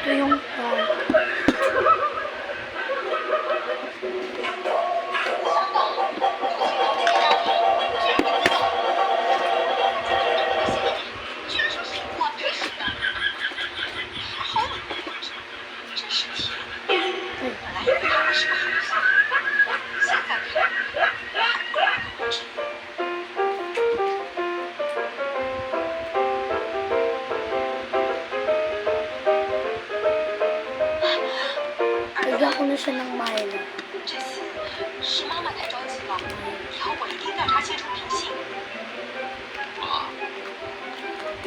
Ito yung Lagyan ko na siya ng Milo. 这次是妈妈太着急了，以后我一定调查清楚品性。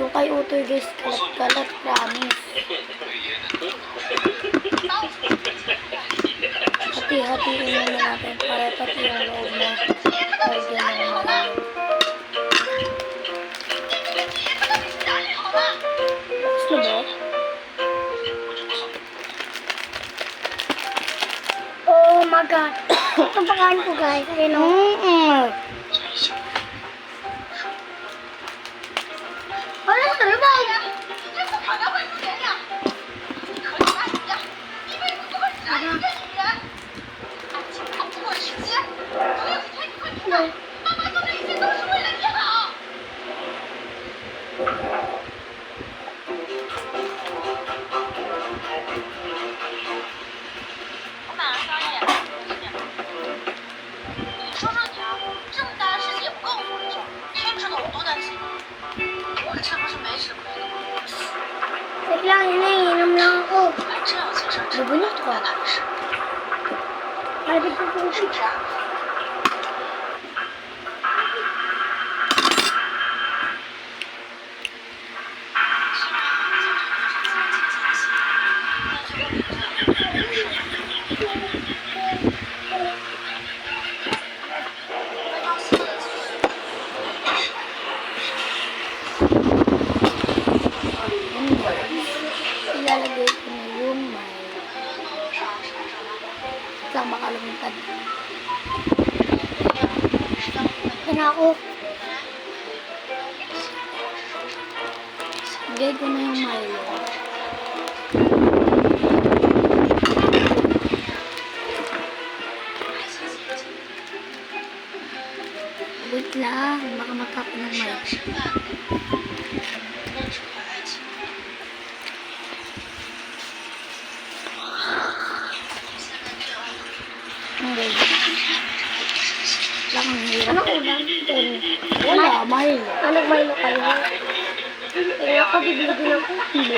Yung kay Utoy guys, kalat-kalat, promise. Hati-hatiin muna natin para pati yung loob na lagyan ng Milo. Bukas na ba? Oh my god. Ito pangalan ko guys. Ayun o. Wala sa trabaho. 这次可能会负原谅，你和你妈一样，一辈子都会只爱一个女人。爱情逃不过时间，总有一天你会明白，妈妈做的一切都是为了你好。我买了宵夜，你说说你啊，这么大的事情也不告诉我一声，天知道我多担心。我这不是没吃亏的吗？ Wait lang, iniinom lang ako. 还真要亲身吃 Lubunit 多 ko. 难的事， Malapit na po 是不是啊？ Ilalagay ko na yung Milo. Saan makalimutan. Ito na ako. Lagay ko na yung Milo. Wait lang, baka matapon ng Milo. Lang ang hirap. Ano ulam? Wala, Milo. Ano Milo kayo? Ako, bibili din ako.